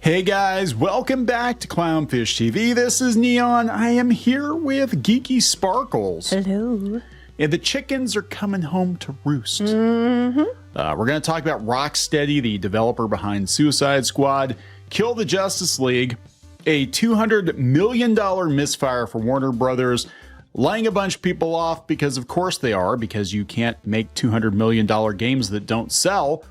Hey guys, welcome back to Clownfish TV. This is Kneon. I am here with Geeky Sparkles. Hello. And the chickens are coming home to roost. Mm-hmm. We're going to talk about Rocksteady, the developer behind Suicide Squad, Kill the Justice League, a $200 million misfire for Warner Brothers, laying a bunch of people off because of course they are, because you can't make $200 million games that don't sell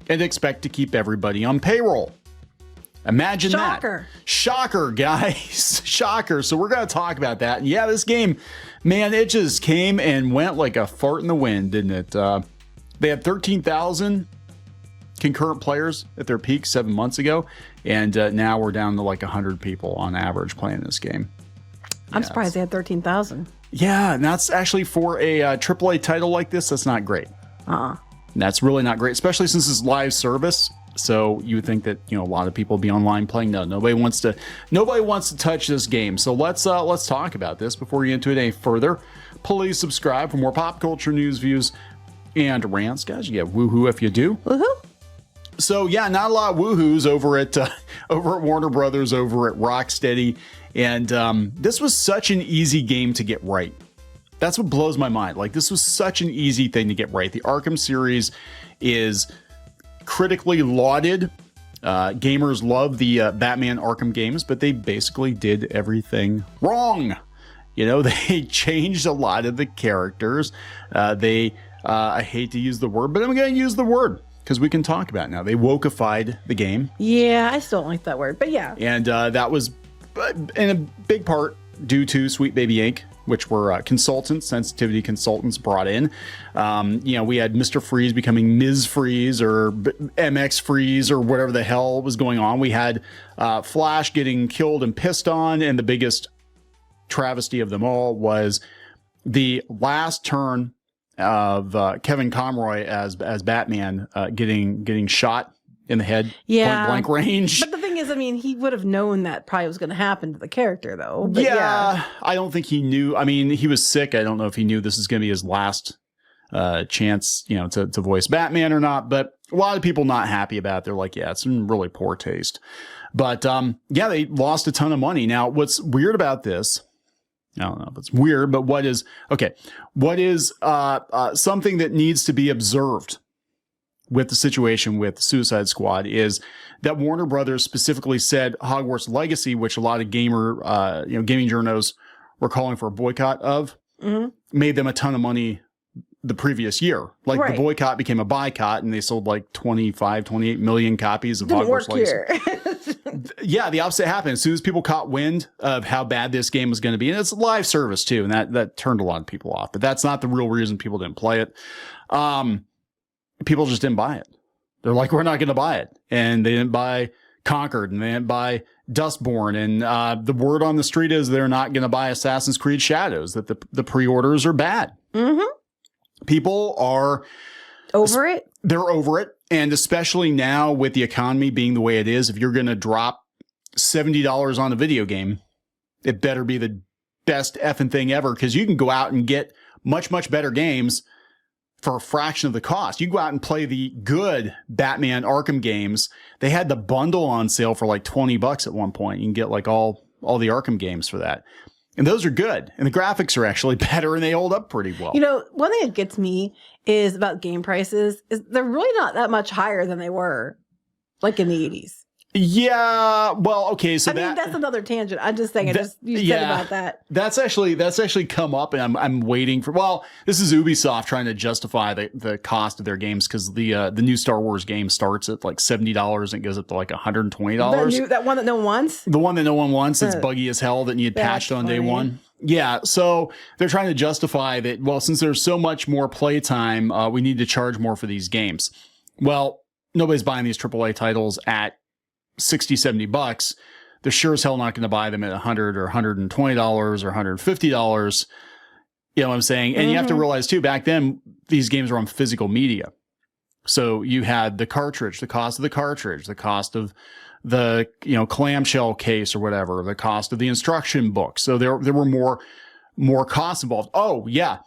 and expect to keep everybody on payroll. Imagine Shocker. that. Shocker, guys. Shocker. So we're going to talk about that. And yeah, this game, man, it just came and went like a fart in the wind, didn't it? They had 13,000 concurrent players at their peak 7 months ago. And now we're down to like 100 people on average playing this game. I'm surprised they had 13,000. Yeah, and that's actually for a AAA title like this, that's not great. That's really not great, especially since it's live service. So you would think that, you know, a lot of people will be online playing. No, nobody wants to touch this game. So let's talk about this before we get into it any further. Please subscribe for more pop culture news, views, and rants, guys. You get woohoo if you do. Woohoo. So yeah, not a lot of woohoos over at Warner Brothers, over at Rocksteady, and this was such an easy game to get right. That's what blows my mind. Like, this was such an easy thing to get right. The Arkham series is critically lauded. Gamers love the Batman Arkham games, but they basically did everything wrong. You know, they changed a lot of the characters. I hate to use the word, but I'm going to use the word because we can talk about it now. They wokeified the game. Yeah, I still don't like that word, but yeah. And that was in a big part due to Sweet Baby Inc., which were consultants, sensitivity consultants brought in. You know, we had Mr. Freeze becoming Ms. Freeze or MX Freeze or whatever the hell was going on. We had Flash getting killed and pissed on, and the biggest travesty of them all was the last turn of Kevin Conroy as Batman getting shot in the head, point blank range. But the thing is, I mean, he would have known that probably was going to happen to the character, though. But yeah, I don't think he knew. I mean, he was sick. I don't know if he knew this is going to be his last chance, you know, to voice Batman or not. But a lot of people not happy about it. They're like, yeah, it's in really poor taste. But yeah, they lost a ton of money. Now, what's weird about this? I don't know if it's weird, but what is something that needs to be observed with the situation with Suicide Squad is that Warner Brothers specifically said Hogwarts Legacy, which a lot of gaming journos were calling for a boycott of, made them a ton of money the previous year. Like, the boycott became a boycott, and they sold like 28 million copies of Hogwarts Legacy. Yeah, the opposite happened. As soon as people caught wind of how bad this game was going to be, and it's live service too, and that turned a lot of people off. But that's not the real reason people didn't play it. People just didn't buy it. They're like, we're not going to buy it. And they didn't buy Conquered, and they didn't buy Dustborn. And the word on the street is they're not going to buy Assassin's Creed Shadows, that the pre-orders are bad. People are over it. They're over it. And especially now with the economy being the way it is, if you're going to drop $70 on a video game, it better be the best effing thing ever, because you can go out and get much, much better games for a fraction of the cost. You go out and play the good Batman Arkham games. They had the bundle on sale for like $20 at one point. You can get like all the Arkham games for that. And those are good. And the graphics are actually better, and they hold up pretty well. You know, one thing that gets me is about game prices is they're really not that much higher than they were like in the 80s. Yeah, well, okay, so I mean, that's another tangent. I'm just saying, you said about that. That's actually come up, and I'm waiting for. Well, this is Ubisoft trying to justify the cost of their games, because the new Star Wars game starts at like $70 and it goes up to like $120. That one that no one wants. The one that no one wants. It's buggy as hell that you had patched on day one. Yeah, so they're trying to justify that. Well, since there's so much more playtime, we need to charge more for these games. Well, nobody's buying these AAA titles at $60-$70. They're sure as hell not going to buy them at $100 or $120 or $150. You know what I'm saying? And you have to realize too, back then these games were on physical media. So you had the cartridge, the cost of the cartridge, the cost of the, clamshell case or whatever, the cost of the instruction book. So there were more costs involved. Oh yeah.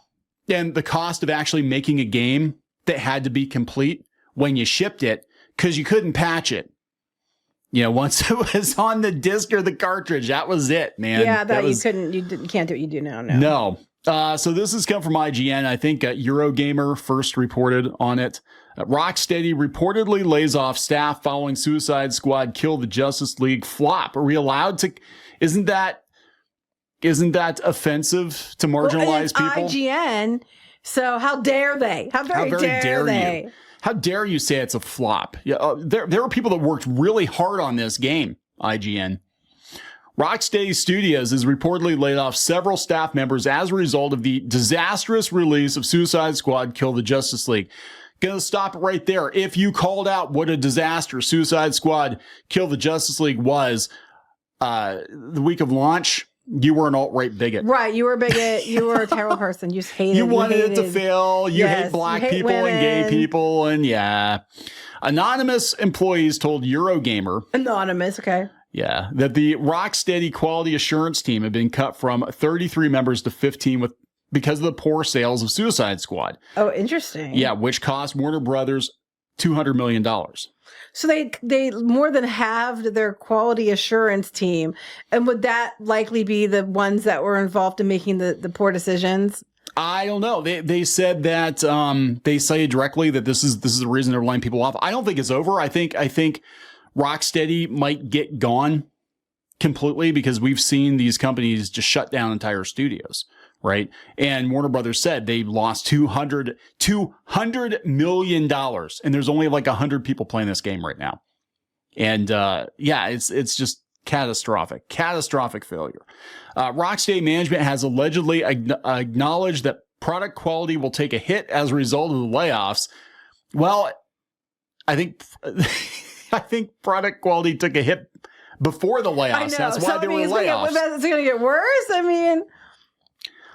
And the cost of actually making a game that had to be complete when you shipped it, because you couldn't patch it. once it was on the disc or the cartridge, that was it, man. Yeah, you can't do what you do now. No. So this has come from IGN. I think Eurogamer first reported on it. Rocksteady reportedly lays off staff following Suicide Squad kill the Justice League flop. Are we allowed to? Isn't that offensive to marginalized people? IGN. So how dare they? How very dare they? You? How dare you say it's a flop? Yeah, there are people that worked really hard on this game. IGN. Rocksteady Studios has reportedly laid off several staff members as a result of the disastrous release of Suicide Squad Kill the Justice League. Gonna stop it right there. If you called out what a disaster Suicide Squad Kill the Justice League was the week of launch, you were an alt-right bigot. Right, you were a bigot. You were a terrible person. You just hated. You wanted it to fail. You hate black people and gay people, and anonymous employees told Eurogamer. Anonymous, okay. Yeah, that the Rocksteady quality assurance team had been cut from 33 members to 15 because of the poor sales of Suicide Squad. Oh, interesting. Yeah, which cost Warner Brothers $200 million. So they more than halved their quality assurance team. And would that likely be the ones that were involved in making the poor decisions? I don't know. They said that they say directly that this is the reason they're laying people off. I don't think it's over. I think Rocksteady might get gone completely because we've seen these companies just shut down entire studios, right? And Warner Brothers said they lost $200 million, and there's only like 100 people playing this game right now. And it's just catastrophic failure. Rocksteady management has allegedly acknowledged that product quality will take a hit as a result of the layoffs. Well, I think product quality took a hit before the layoffs. I know. That's why there were layoffs. Is it going to get worse? I mean,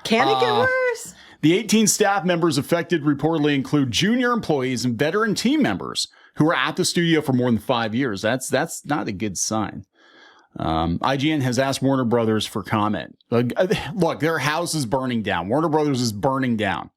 can it get worse? The 18 staff members affected reportedly include junior employees and veteran team members who were at the studio for more than 5 years. That's not a good sign. IGN has asked Warner Brothers for comment. Look, their house is burning down. Warner Brothers is burning down.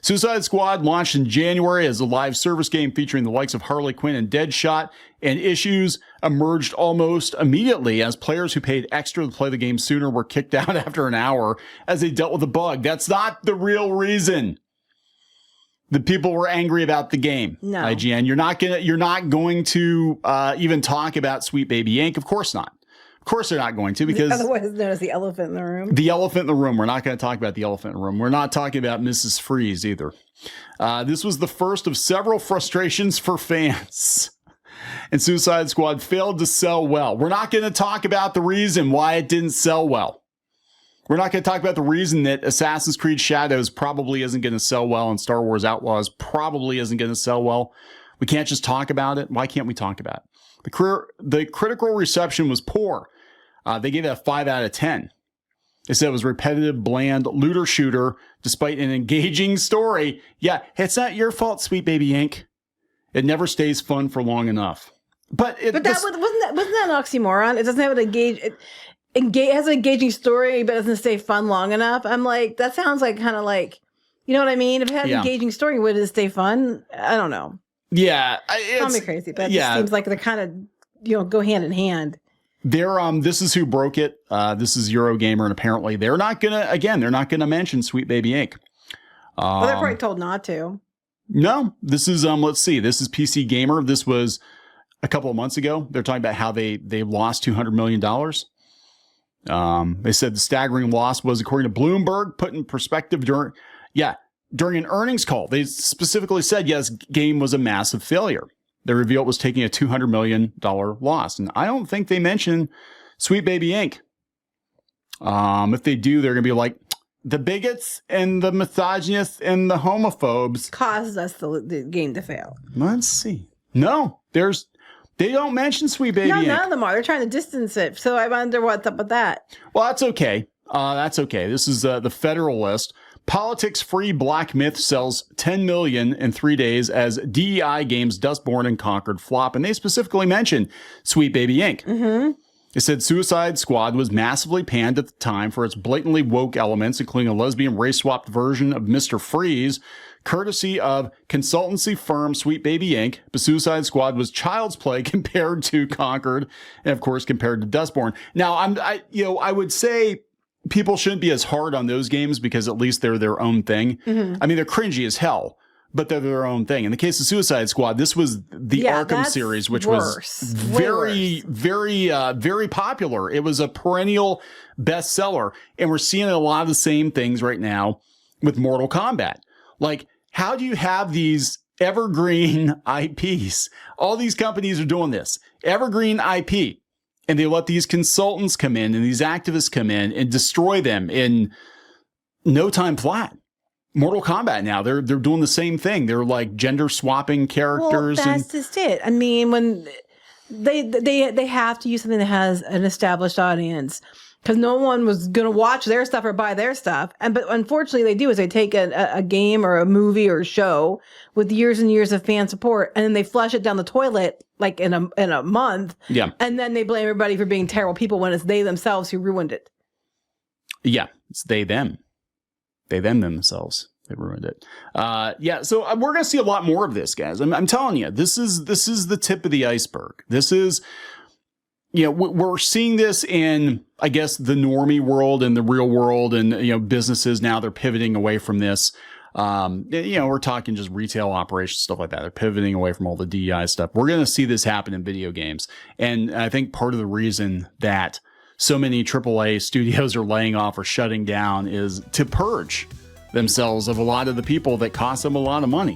Suicide Squad launched in January as a live service game featuring the likes of Harley Quinn and Deadshot, and issues emerged almost immediately as players who paid extra to play the game sooner were kicked out after an hour as they dealt with a bug. That's not the real reason the people were angry about the game. No. IGN, you're not going to even talk about Sweet Baby Inc. Of course not. Of course they're not going to, because otherwise known as the elephant in the room. The elephant in the room. We're not going to talk about the elephant in the room. We're not talking about Mrs. Freeze either. This was the first of several frustrations for fans. And Suicide Squad failed to sell well. We're not going to talk about the reason why it didn't sell well. We're not going to talk about the reason that Assassin's Creed Shadows probably isn't going to sell well and Star Wars Outlaws probably isn't going to sell well. We can't just talk about it. Why can't we talk about it? The critical reception was poor. They gave it a 5 out of 10. They said it was repetitive, bland, looter shooter, despite an engaging story. Yeah, it's not your fault, Sweet Baby Inc. It never stays fun for long enough. But wasn't that an oxymoron? It doesn't have an it has an engaging story, but it doesn't stay fun long enough. I'm like, that sounds like kind of like, you know what I mean? If it had an engaging story, would it stay fun? I don't know. Yeah, call me crazy, but it seems like they're kind of go hand in hand. This is who broke it. This is Eurogamer, and apparently they're not gonna mention Sweet Baby Inc. Well, they're probably told not to. No, this is let's see. This is PC Gamer. This was a couple of months ago. They're talking about how they lost $200 million. They said the staggering loss was, according to Bloomberg, put in perspective during an earnings call. They specifically said, yes, game was a massive failure. They revealed it was taking a $200 million loss. And I don't think they mention Sweet Baby Inc. If they do, they're going to be like, the bigots and the misogynists and the homophobes caused us the game to fail. Let's see. No, they don't mention Sweet Baby Inc. None of them are. They're trying to distance it. So I wonder what's up with that. Well, that's okay. This is the Federalist. Politics-free Black Myth sells 10 million in 3 days as DEI games Dustborn and Conquered flop. And they specifically mentioned Sweet Baby Inc. Mm-hmm. It said Suicide Squad was massively panned at the time for its blatantly woke elements, including a lesbian race-swapped version of Mr. Freeze, courtesy of consultancy firm Sweet Baby Inc. The Suicide Squad was child's play compared to Conquered, and of course compared to Dustborn. Now, I would say people shouldn't be as hard on those games because at least they're their own thing. I mean, they're cringy as hell, but they're their own thing. In the case of Suicide Squad, this was the Arkham series, which was very popular. It was a perennial bestseller, and we're seeing a lot of the same things right now with Mortal Kombat. Like, how do you have these evergreen IPs? All these companies are doing this. Evergreen IP. And they let these consultants come in and these activists come in and destroy them in no time flat. Mortal Kombat now, they're doing the same thing. They're like gender swapping characters. Well, that's just it. I mean, when they have to use something that has an established audience, because no one was going to watch their stuff or buy their stuff. But unfortunately, they do is they take a game or a movie or a show with years and years of fan support, and then they flush it down the toilet like in a month. Yeah. And then they blame everybody for being terrible people when it's they themselves who ruined it. Yeah. It's they, them. They, them, themselves. They ruined it. Yeah. So we're going to see a lot more of this, guys. I'm telling you, this is the tip of the iceberg. This is, we're seeing this in, I guess, the normie world and the real world, and, businesses now, they're pivoting away from this. We're talking just retail operations, stuff like that. They're pivoting away from all the DEI stuff. We're going to see this happen in video games. And I think part of the reason that so many AAA studios are laying off or shutting down is to purge themselves of a lot of the people that cost them a lot of money,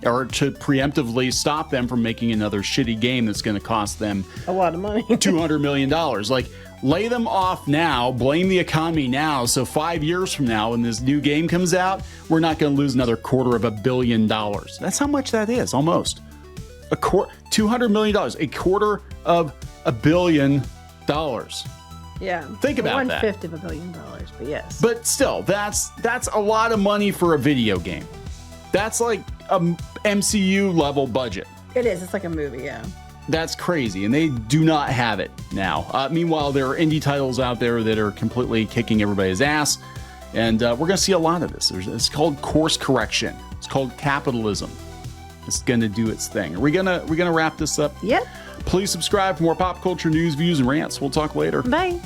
or to preemptively stop them from making another shitty game that's going to cost them a lot of money, $200 million. Like, lay them off now, blame the economy now, so 5 years from now when this new game comes out, we're not going to lose another $250 million. That's how much that is, almost. $200 million, $250 million. Yeah. Think about that. 1/5 of $1 billion, but yes. But still, that's a lot of money for a video game. That's like a MCU level budget. It is. It's like a movie, yeah. That's crazy, and they do not have it now. Meanwhile, there are indie titles out there that are completely kicking everybody's ass, and we're going to see a lot of this. It's called course correction. It's called capitalism. It's going to do its thing. Are we gonna wrap this up? Yep. Please subscribe for more pop culture news, views, and rants. We'll talk later. Bye.